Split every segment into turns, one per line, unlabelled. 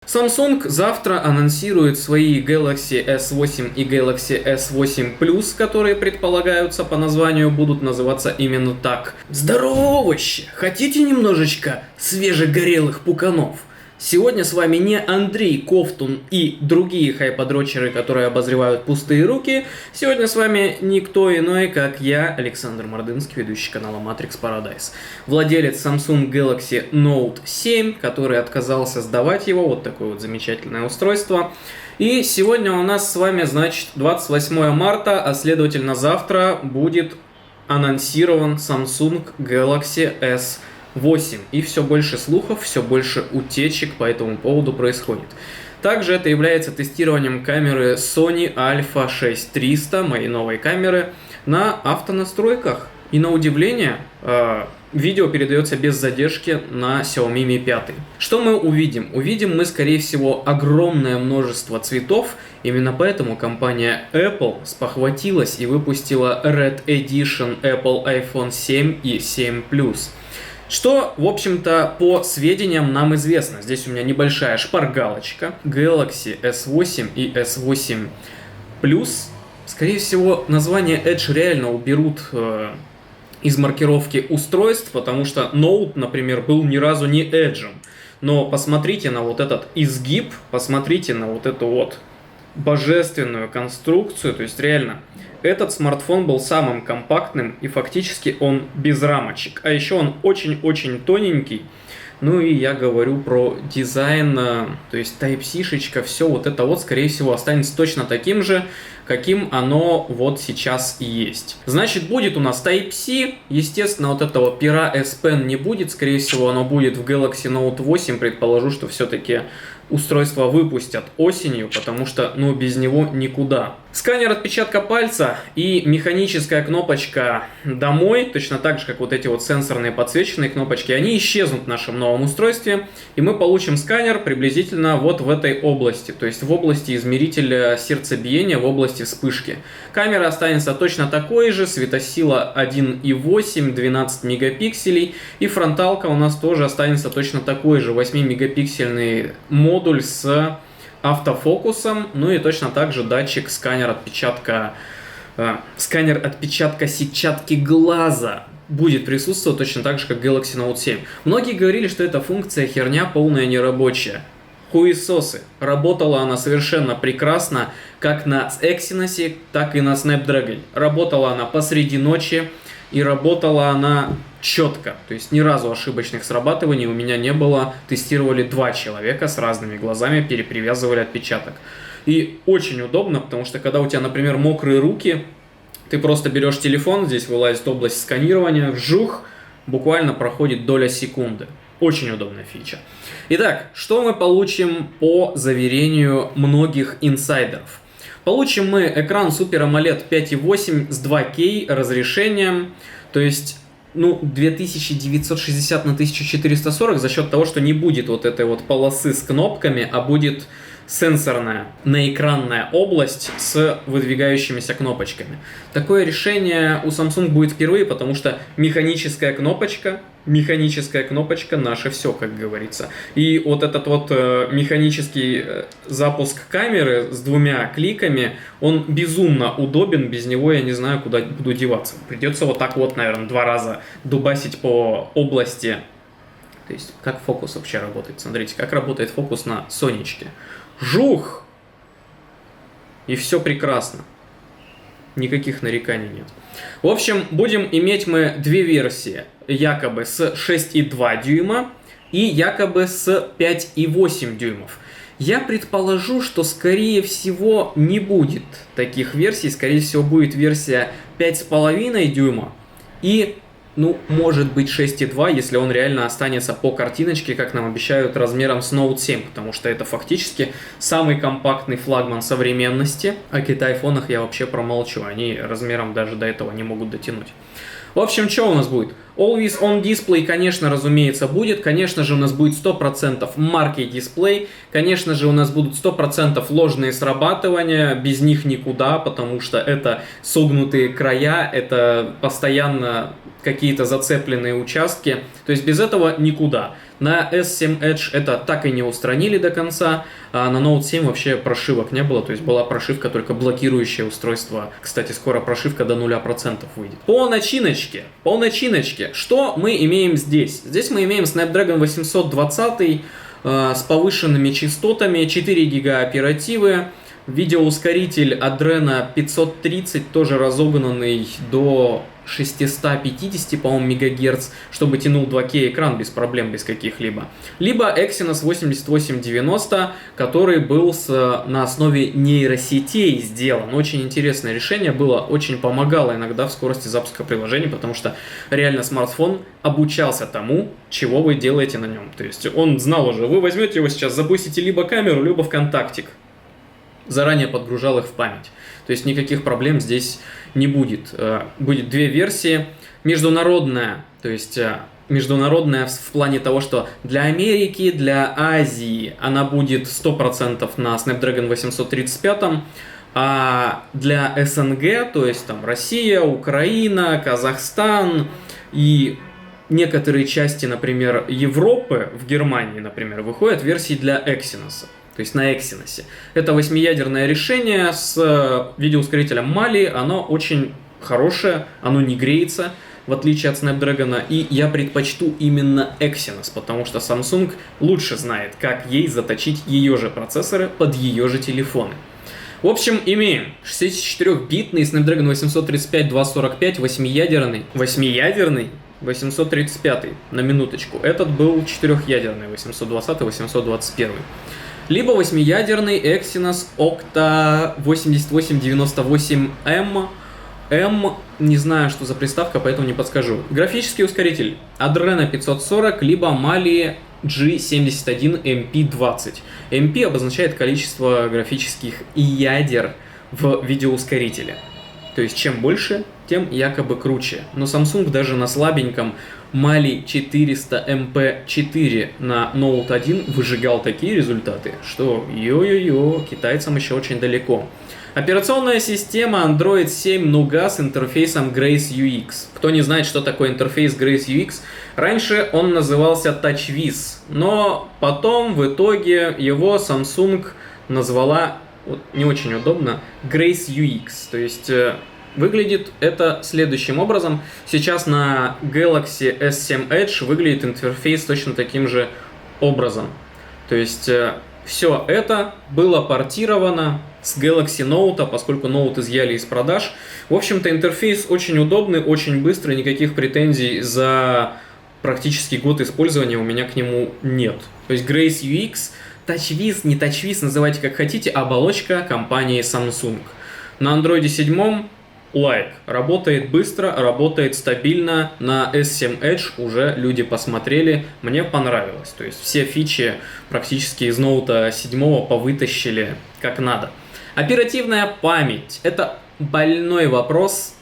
Samsung завтра анонсирует свои Galaxy S8 и Galaxy S8 Plus, которые предполагаются по названию будут называться именно так. Здорово, овощи! Хотите немножечко свежегорелых пуканов? Сегодня с вами не Андрей Ковтун и другие хайподрочеры, которые обозревают пустые руки. Сегодня с вами никто иной, как я, Александр Мордынский, ведущий канала Matrix Paradise. Владелец Samsung Galaxy Note 7, который отказался сдавать его. Вот такое вот замечательное устройство. И сегодня у нас с вами, значит, 28 марта, а следовательно завтра будет анонсирован Samsung Galaxy S8. И все больше слухов, все больше утечек по этому поводу происходит. Также это является тестированием камеры Sony Alpha 6300, моей новой камеры, на автонастройках. И на удивление, видео передается без задержки на Xiaomi Mi 5. Что мы увидим? Увидим мы, скорее всего, огромное множество цветов. Именно поэтому компания Apple спохватилась и выпустила Red Edition Apple iPhone 7 и 7 Plus. Что, в общем-то, по сведениям нам известно. Здесь у меня небольшая шпаргалочка. Galaxy S8 и S8 Plus. Скорее всего, название Edge реально уберут из маркировки устройств, потому что Note, например, был ни разу не Edge. Но посмотрите на вот этот изгиб, посмотрите на вот эту вот божественную конструкцию. То есть реально, этот смартфон был самым компактным, и фактически он без рамочек. А еще он очень-очень тоненький. Ну и я говорю про дизайн, то есть Type-C-шечка, все вот это вот, скорее всего, останется точно таким же, каким оно вот сейчас и есть. Значит, будет у нас Type-C, естественно, вот этого пера S Pen не будет, скорее всего, оно будет в Galaxy Note 8, предположу, что все-таки устройство выпустят осенью, потому что, ну, без него никуда. Сканер отпечатка пальца и механическая кнопочка «Домой», точно так же, как вот эти вот сенсорные подсвеченные кнопочки, они исчезнут в нашем новом устройстве, и мы получим сканер приблизительно вот в этой области, то есть в области измерителя сердцебиения, в области вспышки. Камера останется точно такой же, светосила 1,8, 12 мегапикселей, и фронталка у нас тоже останется точно такой же, 8-мегапиксельный модуль с автофокусом, ну и точно так же датчик сканер отпечатка сетчатки глаза будет присутствовать точно так же, как Galaxy Note 7. Многие говорили, что эта функция херня полная нерабочая. Хуесосы. Работала она совершенно прекрасно, как на Exynos, так и на Snapdragon. Работала она посреди ночи, и работала она четко, то есть ни разу ошибочных срабатываний у меня не было. Тестировали 2 человека с разными глазами, перепривязывали отпечаток. И очень удобно, потому что когда у тебя, например, мокрые руки, ты просто берешь телефон, здесь вылазит область сканирования, вжух, буквально проходит доля секунды. Очень удобная фича. Итак, что мы получим по заверению многих инсайдеров? Получим мы экран Super AMOLED 5.8 с 2К разрешением, то есть 2960 на 1440 за счет того, что не будет вот этой вот полосы с кнопками, а будет сенсорная наэкранная область с выдвигающимися кнопочками. Такое решение у Samsung будет впервые, потому что механическая кнопочка наше все, как говорится. И вот этот вот механический запуск камеры с 2 кликами, он безумно удобен, без него я не знаю, куда буду деваться. Придется вот так вот, наверное, 2 раза дубасить по области. То есть, как фокус вообще работает? Смотрите, как работает фокус на Сонечке. Жух! И все прекрасно. Никаких нареканий нет. В общем, будем иметь мы 2 версии. Якобы с 6,2 дюйма и якобы с 5,8 дюймов. Я предположу, что скорее всего не будет таких версий. Скорее всего будет версия 5,5 дюйма и, может быть 6,2, если он реально останется по картиночке, как нам обещают, размером с Note 7, потому что это фактически самый компактный флагман современности. О Китай-фонах я вообще промолчу, они размером даже до этого не могут дотянуть. В общем, что у нас будет? Always On Display, конечно, разумеется, будет. Конечно же, у нас будет 100% маркий дисплей. Конечно же, у нас будут 100% ложные срабатывания. Без них никуда, потому что это согнутые края, это постоянно какие-то зацепленные участки. То есть без этого никуда. На S7 Edge это так и не устранили до конца, а на Note 7 вообще прошивок не было, то есть была прошивка только блокирующее устройство. Кстати, скоро прошивка до 0% выйдет. По начиночке, что мы имеем здесь? Здесь мы имеем Snapdragon 820 с повышенными частотами, 4 ГБ оперативы, видеоускоритель Adreno 530, тоже разогнанный до 650, по-моему, МГц, чтобы тянул 2К экран без проблем, без каких-либо. Либо Exynos 8890, который был на основе нейросетей сделан. Очень интересное решение было, очень помогало иногда в скорости запуска приложений, потому что реально смартфон обучался тому, чего вы делаете на нем. То есть он знал уже, вы возьмете его сейчас, запустите либо камеру, либо ВКонтактик. Заранее подгружал их в память. То есть никаких проблем здесь не будет. Будет две версии. Международная, то есть международная в плане того, что для Америки, для Азии она будет 100% на Snapdragon 835, а для СНГ, то есть там Россия, Украина, Казахстан и некоторые части, например, Европы, в Германии, например, выходят версии для Exynos. То есть на Exynos. Это 8-ядерное решение с видеоускорителем Mali. Оно очень хорошее, оно не греется, в отличие от Snapdragon. И я предпочту именно Exynos, потому что Samsung лучше знает, как ей заточить ее же процессоры под ее же телефоны. В общем, имеем 64-битный Snapdragon 835 245, 8-ядерный. 835, на минуточку. Этот был 4-ядерный, 820-821. Либо 8-ядерный Exynos Octa 8898M. Не знаю, что за приставка, поэтому не подскажу. Графический ускоритель Adreno 540, либо Mali G71MP20. MP обозначает количество графических ядер в видеоускорителе. То есть, чем больше, тем якобы круче. Но Samsung даже на слабеньком Mali 400 MP4 на Note 1 выжигал такие результаты, что йо-йо-йо, китайцам еще очень далеко. Операционная система Android 7 Nougat с интерфейсом Grace UX. Кто не знает, что такое интерфейс Grace UX, раньше он назывался TouchWiz, но потом в итоге его Samsung назвала, вот, не очень удобно, Grace UX. То есть выглядит это следующим образом. Сейчас на Galaxy S7 Edge выглядит интерфейс точно таким же образом. То есть все это было портировано с Galaxy Note, поскольку Note изъяли из продаж. В общем-то, интерфейс очень удобный, очень быстрый, никаких претензий за практически год использования у меня к нему нет. То есть Grace UX, TouchWiz, не TouchWiz, называйте как хотите, оболочка компании Samsung. На Android 7 лайк. Работает быстро, работает стабильно. На S7 Edge уже люди посмотрели. Мне понравилось. То есть все фичи практически из Note 7 повытащили как надо. Оперативная память. Это больной вопрос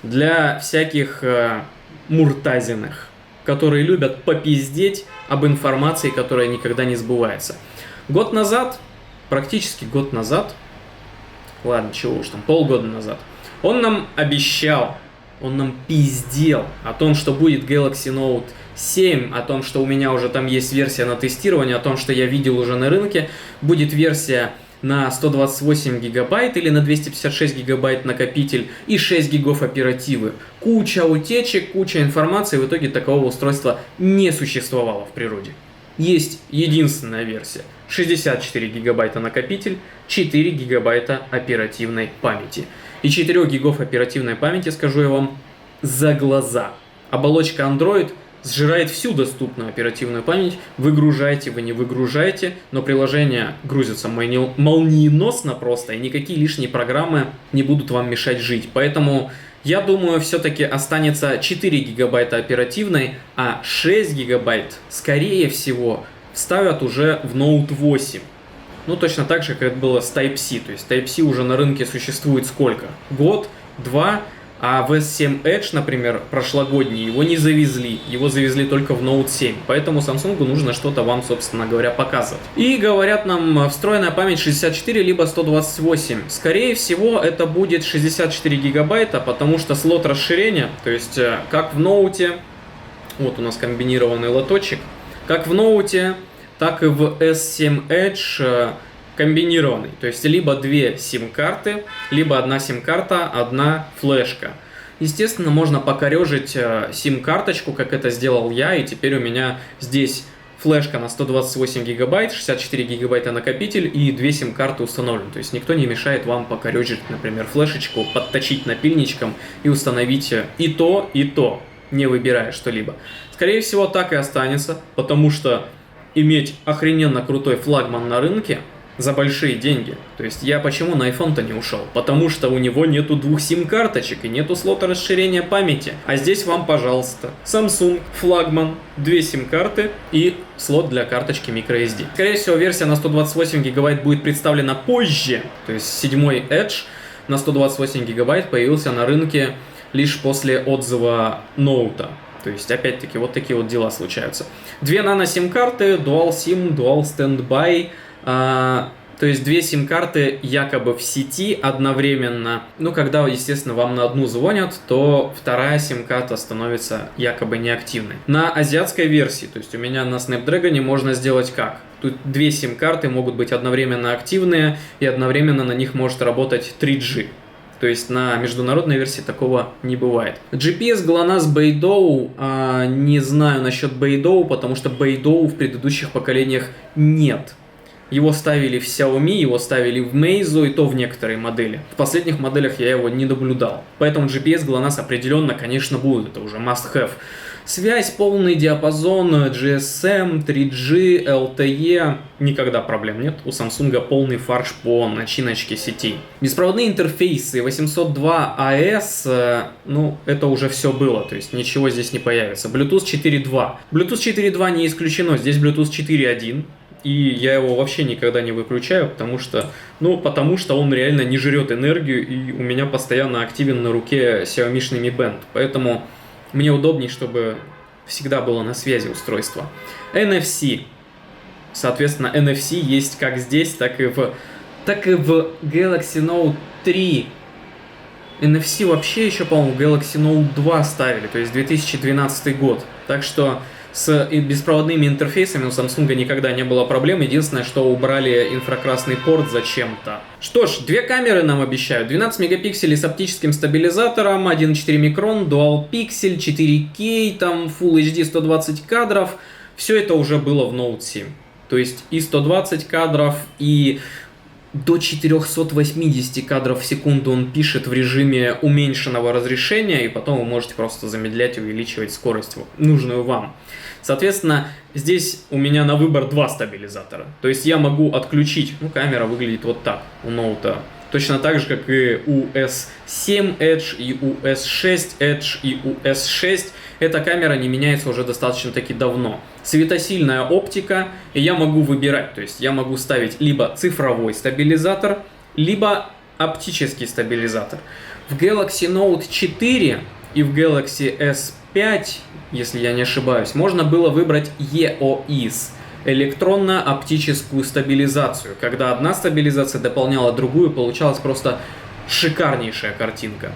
для всяких муртазиных, которые любят попиздеть об информации, которая никогда не сбывается. Год назад, практически год назад, ладно, чего уж там, полгода назад, он нам обещал, он нам пиздел о том, что будет Galaxy Note 7, о том, что у меня уже там есть версия на тестирование, о том, что я видел уже на рынке, будет версия на 128 гигабайт или на 256 гигабайт накопитель и 6 гигов оперативы. Куча утечек, куча информации, в итоге такого устройства не существовало в природе. Есть единственная версия. 64 гигабайта накопитель, 4 гигабайта оперативной памяти. И 4 гигов оперативной памяти, скажу я вам, за глаза. Оболочка Android сжирает всю доступную оперативную память. Выгружайте, вы не выгружаете, но приложения грузятся молниеносно просто, и никакие лишние программы не будут вам мешать жить. Поэтому я думаю, все-таки останется 4 гигабайта оперативной, а 6 гигабайт, скорее всего, вставят уже в Note 8. Ну, точно так же, как это было с Type-C. То есть Type-C уже на рынке существует сколько? Год, два, а в S7 Edge, например, прошлогодний, его не завезли. Его завезли только в Note 7. Поэтому Samsung нужно что-то вам, собственно говоря, показывать. И говорят нам, встроенная память 64 либо 128. Скорее всего, это будет 64 гигабайта, потому что слот расширения, то есть как в Note, вот у нас комбинированный лоточек, как в ноуте, так и в S7 Edge комбинированный. То есть либо две сим-карты, либо одна сим-карта, одна флешка. Естественно, можно покорежить сим-карточку, как это сделал я, и теперь у меня здесь флешка на 128 гигабайт, 64 гигабайта накопитель и две сим-карты установлены. То есть никто не мешает вам покорежить, например, флешечку, подточить напильничком и установить и то, не выбирая что-либо. Скорее всего, так и останется, потому что иметь охрененно крутой флагман на рынке за большие деньги. То есть я почему на iPhone-то не ушел? Потому что у него нету двух сим-карточек и нету слота расширения памяти. А здесь вам, пожалуйста, Samsung, флагман, две сим-карты и слот для карточки microSD. Скорее всего, версия на 128 гигабайт будет представлена позже. То есть 7 Edge на 128 гигабайт появился на рынке лишь после отзыва ноута. То есть, опять-таки, вот такие вот дела случаются. Две нано-сим-карты, Dual SIM, Dual Standby. То есть две сим-карты якобы в сети одновременно. Ну, когда, естественно, вам на одну звонят, то вторая сим-карта становится якобы неактивной. На азиатской версии, то есть у меня на Snapdragon можно сделать как? Тут две сим-карты могут быть одновременно активные, и одновременно на них может работать 3G. То есть на международной версии такого не бывает. GPS GLONASS Beidou, не знаю насчет Beidou, потому что Beidou в предыдущих поколениях нет. Его ставили в Xiaomi, его ставили в Meizu, и то в некоторые модели. В последних моделях я его не наблюдал. Поэтому GPS GLONASS определенно, конечно, будет. Это уже must-have. Связь, полный диапазон, GSM, 3G, LTE. Никогда проблем нет. У Samsung полный фарш по начиночке сетей. Беспроводные интерфейсы 802 AS, ну, это уже все было. То есть ничего здесь не появится. Bluetooth 4.2. Bluetooth 4.2 не исключено. Здесь Bluetooth 4.1. И я его вообще никогда не выключаю, потому что он реально не жрет энергию, и у меня постоянно активен на руке Xiaomi-шный Mi Band. Поэтому мне удобнее, чтобы всегда было на связи устройство. NFC. Соответственно, NFC есть как здесь, так и в Galaxy Note 3. NFC вообще еще, по-моему, в Galaxy Note 2 ставили, то есть 2012 год. Так что с беспроводными интерфейсами у Samsung никогда не было проблем. Единственное, что убрали инфракрасный порт зачем-то. Что ж, две камеры нам обещают. 12 мегапикселей с оптическим стабилизатором, 1.4 микрон, Dual Pixel, 4K, там Full HD 120 кадров. Все это уже было в Note 7. То есть и 120 кадров, и до 480 кадров в секунду он пишет в режиме уменьшенного разрешения, и потом вы можете просто замедлять и увеличивать скорость, нужную вам. Соответственно, здесь у меня на выбор два стабилизатора. То есть я могу отключить, камера выглядит вот так у ноута. Точно так же, как и у S7 Edge, и у S6 Edge, и у S6. Эта камера не меняется уже достаточно-таки давно. Светосильная оптика, и я могу выбирать. То есть я могу ставить либо цифровой стабилизатор, либо оптический стабилизатор. В Galaxy Note 4 и в Galaxy S5, если я не ошибаюсь, можно было выбрать EOIS. Электронно-оптическую стабилизацию, когда одна стабилизация дополняла другую, получалась просто шикарнейшая картинка.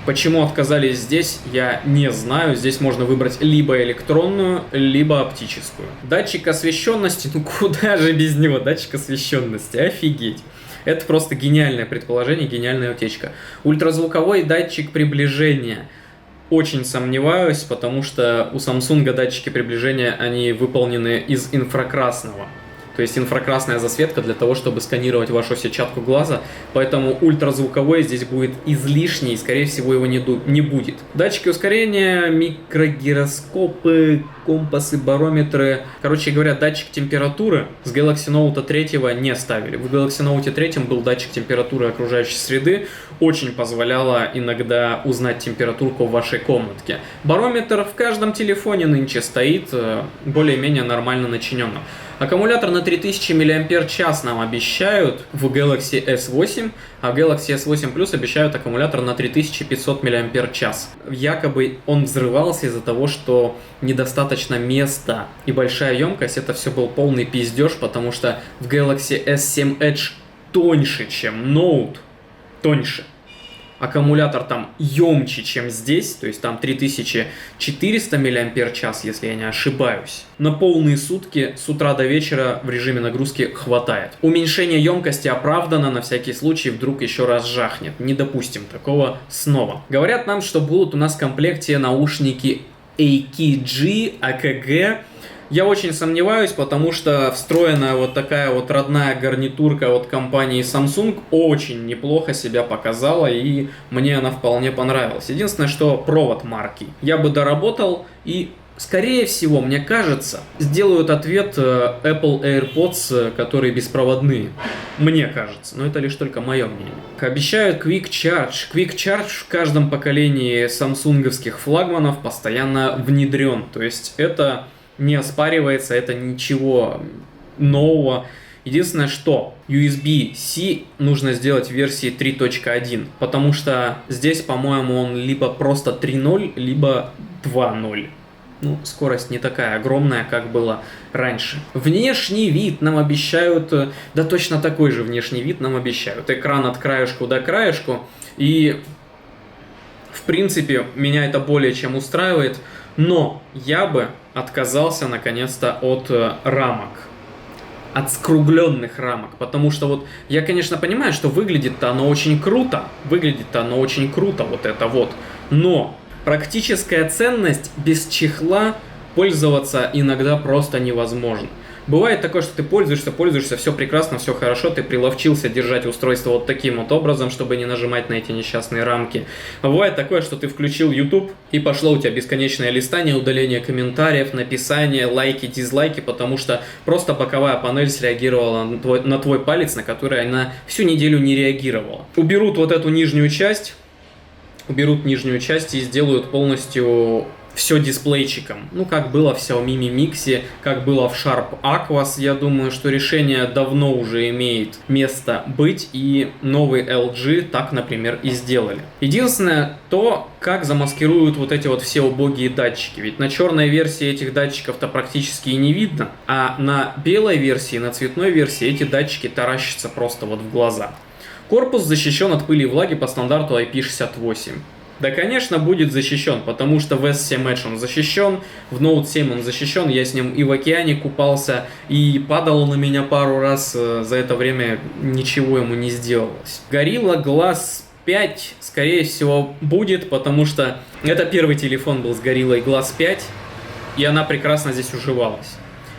Почему отказались здесь, я не знаю. Здесь можно выбрать либо электронную, либо оптическую. Датчик освещенности, куда же без него, датчик освещенности, офигеть. Это просто гениальное предположение, гениальная утечка. Ультразвуковой датчик приближения. Очень сомневаюсь, потому что у Samsung датчики приближения, они выполнены из инфракрасного. То есть инфракрасная засветка для того, чтобы сканировать вашу сетчатку глаза. Поэтому ультразвуковой здесь будет излишний, и скорее всего его не будет. Датчики ускорения, микрогироскопы, компасы, барометры. Короче говоря, датчик температуры с Galaxy Note 3 не ставили. В Galaxy Note 3 был датчик температуры окружающей среды. Очень позволяло иногда узнать температурку в вашей комнатке. Барометр в каждом телефоне нынче стоит, более-менее нормально начиненно. Аккумулятор на 3000 мАч нам обещают в Galaxy S8, а в Galaxy S8 Plus обещают аккумулятор на 3500 мАч. Якобы он взрывался из-за того, что недостаточно места и большая емкость. Это все был полный пиздеж, потому что в Galaxy S7 Edge тоньше, чем Note. Тоньше. аккумулятор там емче, чем здесь, то есть там 3400 мАч, если я не ошибаюсь. На полные сутки с утра до вечера в режиме нагрузки хватает. Уменьшение емкости оправдано, на всякий случай вдруг еще раз жахнет. Не допустим такого снова. Говорят нам, что будут у нас в комплекте наушники AKG. Я очень сомневаюсь, потому что встроенная вот такая вот родная гарнитурка от компании Samsung очень неплохо себя показала, и мне она вполне понравилась. Единственное, что провод марки. Я бы доработал, и, скорее всего, мне кажется, сделают ответ Apple AirPods, которые беспроводные. Мне кажется, но это лишь только мое мнение. Обещают Quick Charge. Quick Charge в каждом поколении самсунговских флагманов постоянно внедрен. То есть это не оспаривается, это ничего нового. Единственное, что USB-C нужно сделать в версии 3.1, потому что здесь, по-моему, он либо просто 3.0, либо 2.0. Ну, скорость не такая огромная, как было раньше. Внешний вид нам обещают, да точно такой же внешний вид нам обещают. Экран от краешку до краешку, и в принципе меня это более чем устраивает, но я бы отказался наконец-то от рамок. От скругленных рамок, потому что вот я, конечно, понимаю, что выглядит-то оно очень круто, вот это вот, но практическая ценность без чехла пользоваться иногда просто невозможно. Бывает такое, что ты пользуешься, все прекрасно, все хорошо, ты приловчился держать устройство вот таким вот образом, чтобы не нажимать на эти несчастные рамки. А бывает такое, что ты включил YouTube, и пошло у тебя бесконечное листание, удаление комментариев, написание, лайки, дизлайки, потому что просто боковая панель среагировала на твой палец, на который она всю неделю не реагировала. Уберут вот эту нижнюю часть и сделают полностью все дисплейчиком. Ну, как было в Xiaomi Mi Mix, как было в Sharp Aquos. Я думаю, что решение давно уже имеет место быть, и новый LG так, например, и сделали. Единственное то, как замаскируют вот эти вот все убогие датчики. Ведь на черной версии этих датчиков-то практически и не видно, а на белой версии, на цветной версии эти датчики таращатся просто вот в глаза. Корпус защищен от пыли и влаги по стандарту IP68. Да, конечно, будет защищен, потому что в S7 Edge он защищен, в Note 7 он защищен, я с ним и в океане купался, и падал на меня пару раз, за это время ничего ему не сделалось. Gorilla Glass 5, скорее всего, будет, потому что это первый телефон был с Gorilla Glass 5, и она прекрасно здесь уживалась.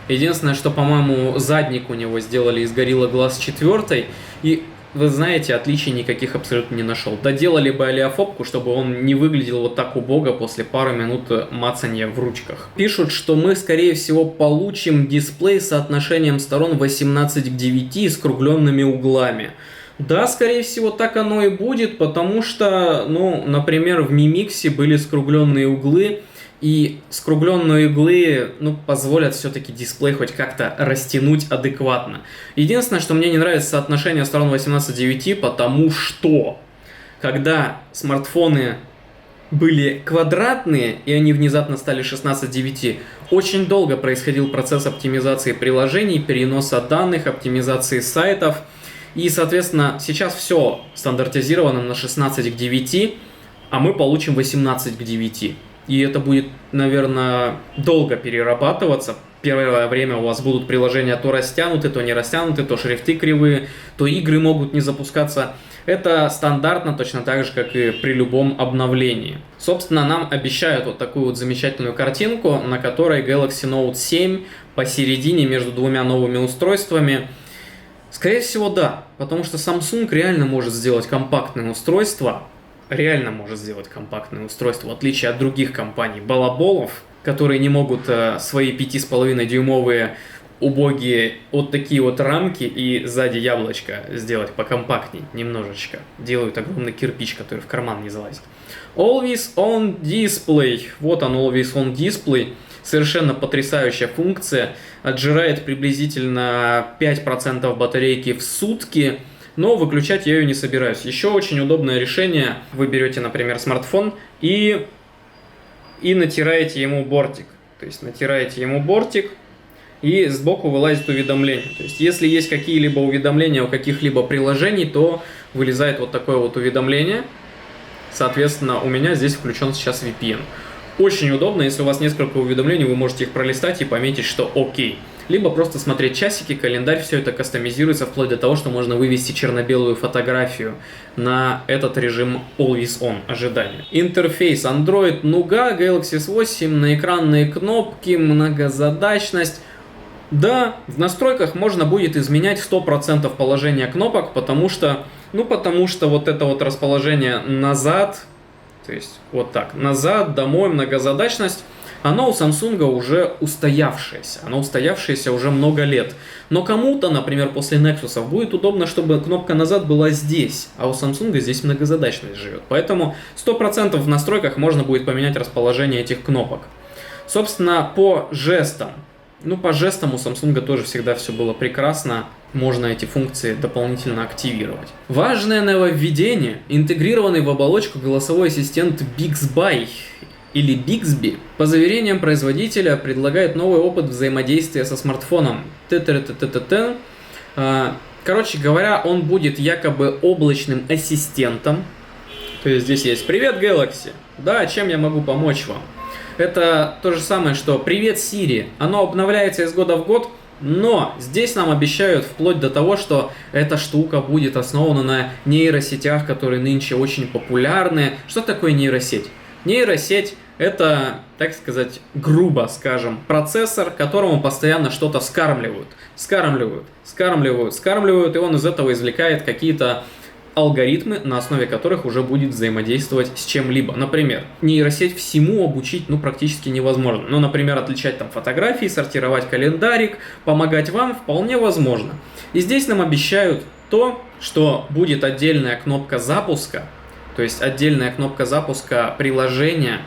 Единственное, что, по-моему, задник у него сделали из Gorilla Glass 4, и вы знаете, отличий никаких абсолютно не нашел. Доделали бы олеофобку, чтобы он не выглядел вот так убого после пары минут мацанья в ручках. Пишут, что мы, скорее всего, получим дисплей с соотношением сторон 18 к 9 и скругленными углами. Да, скорее всего, так оно и будет, потому что, ну, например, в Mi Mix были скругленные углы, и скругленные углы, ну, позволят все-таки дисплей хоть как-то растянуть адекватно. Единственное, что мне не нравится соотношение сторон 18 к 9, потому что, когда смартфоны были квадратные, и они внезапно стали 16 к 9, очень долго происходил процесс оптимизации приложений, переноса данных, оптимизации сайтов. И, соответственно, сейчас все стандартизировано на 16 к 9, а мы получим 18 к 9. И это будет, наверное, долго перерабатываться. Первое время у вас будут приложения то растянуты, то не растянуты, то шрифты кривые, то игры могут не запускаться. Это стандартно, точно так же, как и при любом обновлении. Собственно, нам обещают вот такую вот замечательную картинку, на которой Galaxy Note 7 посередине между двумя новыми устройствами. Скорее всего, да, потому что Samsung реально может сделать компактное устройство, в отличие от других компаний-балаболов, которые не могут свои 5,5-дюймовые убогие вот такие вот рамки и сзади яблочко сделать покомпактней немножечко. Делают огромный кирпич, который в карман не залазит. Always On Display. Вот он, Always On Display. Совершенно потрясающая функция. Отжирает приблизительно 5% батарейки в сутки. Но выключать я ее не собираюсь. Еще очень удобное решение. Вы берете, например, смартфон и натираете ему бортик. То есть натираете ему бортик, и сбоку вылазит уведомление. То есть если есть какие-либо уведомления у каких-либо приложений, то вылезает вот такое вот уведомление. Соответственно, у меня здесь включен сейчас VPN. Очень удобно, если у вас несколько уведомлений, вы можете их пролистать и пометить, что окей. Либо просто смотреть часики, календарь, все это кастомизируется вплоть до того, что можно вывести черно-белую фотографию на этот режим Always On ожидания. Интерфейс Android Nougat, Galaxy S8, наэкранные кнопки, многозадачность. Да, в настройках можно будет изменять 100% положение кнопок, потому что вот это вот расположение назад, то есть вот так, назад, домой, многозадачность, оно у Samsung уже устоявшееся. Оно устоявшееся уже много лет. Но кому-то, например, после Nexus будет удобно, чтобы кнопка назад была здесь, а у Samsung здесь многозадачность живет. Поэтому 100% в настройках можно будет поменять расположение этих кнопок. Собственно, по жестам. По жестам у Samsung тоже всегда все было прекрасно. Можно эти функции дополнительно активировать. Важное нововведение. Интегрированный в оболочку голосовой ассистент Bixby или Bixby, по заверениям производителя, предлагает новый опыт взаимодействия со смартфоном. Короче говоря, он будет якобы облачным ассистентом. То есть здесь есть «Привет, Galaxy! Да, чем я могу помочь вам?» Это то же самое, что «Привет, Siri!» Оно обновляется из года в год, но здесь нам обещают вплоть до того, что эта штука будет основана на нейросетях, которые нынче очень популярны. Что такое нейросеть? Нейросеть — это, так сказать, грубо скажем, процессор, которому постоянно что-то скармливают, и он из этого извлекает какие-то алгоритмы, на основе которых уже будет взаимодействовать с чем-либо. Например, нейросеть всему обучить практически невозможно. Но, например, отличать фотографии, сортировать календарик, помогать вам вполне возможно. И здесь нам обещают то, что будет отдельная кнопка запуска, то есть отдельная кнопка запуска приложения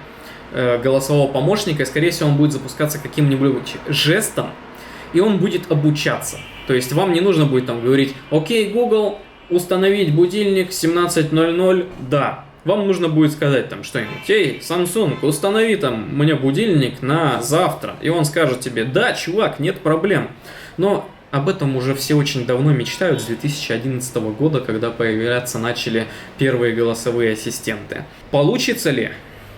голосового помощника, и, скорее всего, он будет запускаться каким-нибудь жестом, и он будет обучаться. То есть вам не нужно будет говорить: «Окей, Google, установить будильник 17:00, да». Вам нужно будет сказать что-нибудь: «Эй, Samsung, установи мне будильник на завтра». И он скажет тебе: «Да, чувак, нет проблем». Но об этом уже все очень давно мечтают, с 2011 года, когда появляться начали первые голосовые ассистенты. Получится ли?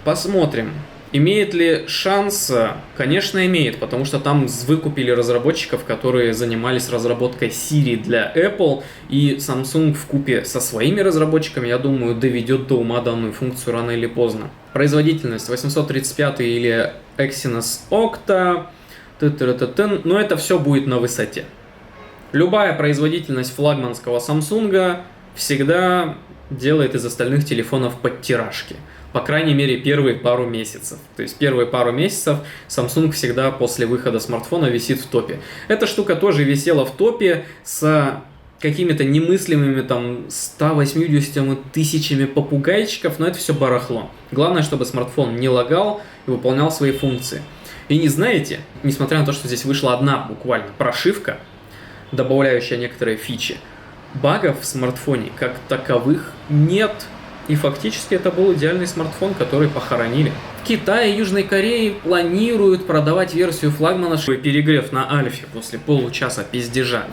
Посмотрим. Имеет ли шанс? Конечно, имеет, потому что там выкупили разработчиков, которые занимались разработкой Siri для Apple, и Samsung вкупе со своими разработчиками, я думаю, доведет до ума данную функцию рано или поздно. Производительность 835 или Exynos Octa, но это все будет на высоте. Любая производительность флагманского Samsung всегда делает из остальных телефонов подтиражки. По крайней мере, первые пару месяцев. То есть первые пару месяцев Samsung всегда после выхода смартфона висит в топе. Эта штука тоже висела в топе с какими-то немыслимыми 180 тысячами попугайчиков, но это все барахло. Главное, чтобы смартфон не лагал и выполнял свои функции. И не знаете, несмотря на то, что здесь вышла одна буквально прошивка, добавляющая некоторые фичи, багов в смартфоне как таковых нет. И фактически это был идеальный смартфон, который похоронили. В Китае и Южной Корее планируют продавать версию флагмана, перегрев на альфе после получаса пиздежа.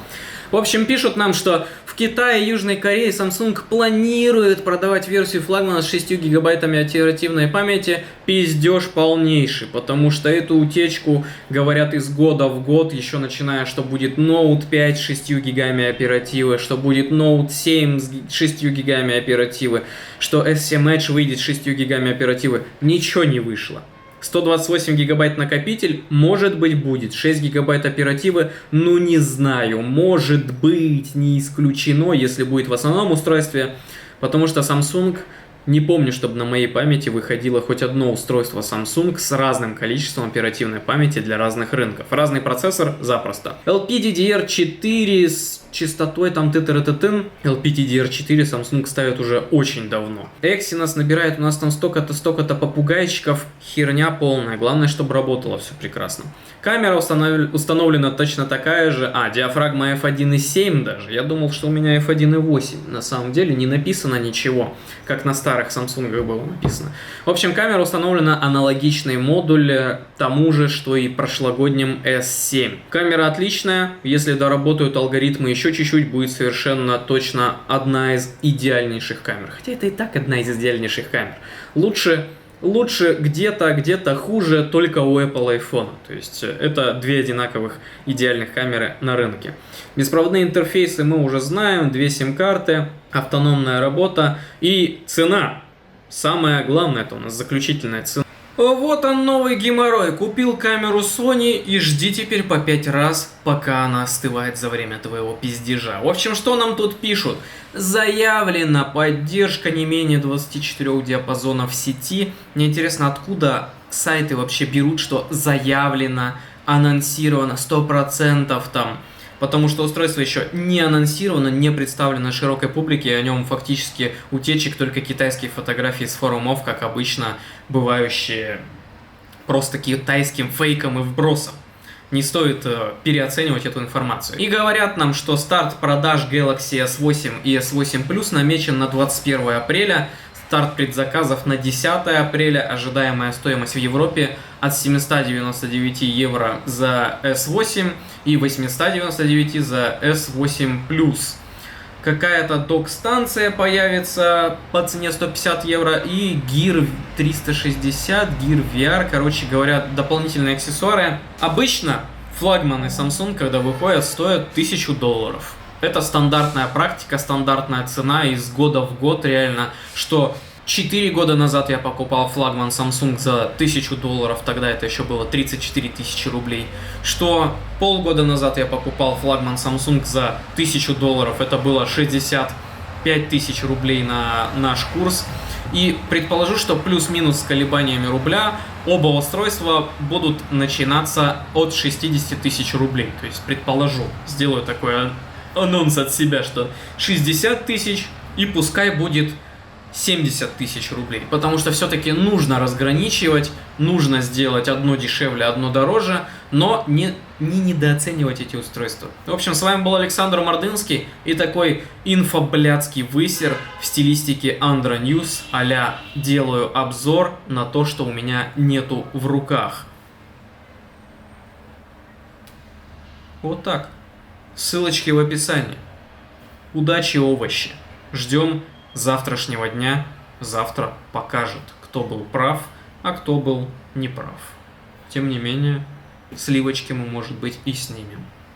В общем, пишут нам, что в Китае и Южной Корее Samsung планирует продавать версию флагмана с 6 гигабайтами оперативной памяти. Пиздеж полнейший, потому что эту утечку говорят из года в год, еще начиная, что будет Note 5 с 6 гигами оперативы, что будет Note 7 с 6 гигами оперативы, что S7 Edge выйдет с 6 гигами оперативы. Ничего не вышло. 128 гигабайт накопитель, может быть, будет. 6 гигабайт оперативы, не знаю. Может быть, не исключено, если будет в основном устройстве. Потому что Samsung, не помню, чтобы на моей памяти выходило хоть одно устройство Samsung с разным количеством оперативной памяти для разных рынков. Разный процессор запросто. LPDDR4 с частотой LPDDR4 Samsung ставит уже очень давно. Exynos набирает у нас столько-то попугайчиков. Херня полная. Главное, чтобы работало все прекрасно. Камера установлена точно такая же. Диафрагма f1.7 даже. Я думал, что у меня f1.8. На самом деле не написано ничего, как на старых Samsung было написано. В общем, камера установлена аналогичный модуль тому же, что и прошлогоднем S7. Камера отличная. Если доработают алгоритмы еще еще чуть-чуть будет совершенно точно одна из идеальнейших камер. Хотя это и так одна из идеальнейших камер. Лучше где-то хуже только у Apple iPhone. То есть это две одинаковых идеальных камеры на рынке. Беспроводные интерфейсы мы уже знаем, 2 сим-карты, автономная работа и цена. Самое главное, это у нас заключительная цена. Вот он, новый геморрой. Купил камеру Sony и жди теперь по 5 раз, пока она остывает за время твоего пиздежа. В общем, что нам тут пишут? Заявлена поддержка не менее 24 диапазонов в сети. Мне интересно, откуда сайты вообще берут, что заявлено, анонсировано 100% там. Потому что устройство еще не анонсировано, не представлено широкой публике, и о нем фактически утечек только китайские фотографии с форумов, как обычно, бывающие просто китайским фейком и вбросом. Не стоит переоценивать эту информацию. И говорят нам, что старт продаж Galaxy S8 и S8 Plus намечен на 21 апреля. Старт предзаказов на 10 апреля, ожидаемая стоимость в Европе от 799 евро за S8 и 899 за S8 Plus. Какая-то док-станция появится по цене 150 евро и Gear 360, Gear VR, короче говоря, дополнительные аксессуары. Обычно флагманы Samsung, когда выходят, стоят $1000. Это стандартная практика, стандартная цена из года в год реально, что 4 года назад я покупал флагман Samsung за $1000, тогда это еще было 34 тысячи рублей, что полгода назад я покупал флагман Samsung за $1000, это было 65 тысяч рублей на наш курс. И предположу, что плюс-минус с колебаниями рубля оба устройства будут начинаться от 60 тысяч рублей. То есть предположу, сделаю такой анонс от себя, что 60 тысяч и пускай будет 70 тысяч рублей. Потому что все-таки нужно разграничивать, нужно сделать одно дешевле, одно дороже, но не недооценивать эти устройства. В общем, с вами был Александр Мордынский и такой инфоблядский высер в стилистике Andro News, а-ля делаю обзор на то, что у меня нету в руках. Вот так. Ссылочки в описании. Удачи, овощи. Ждем завтрашнего дня. Завтра покажет, кто был прав, а кто был неправ. Тем не менее, сливочки мы, может быть, и снимем.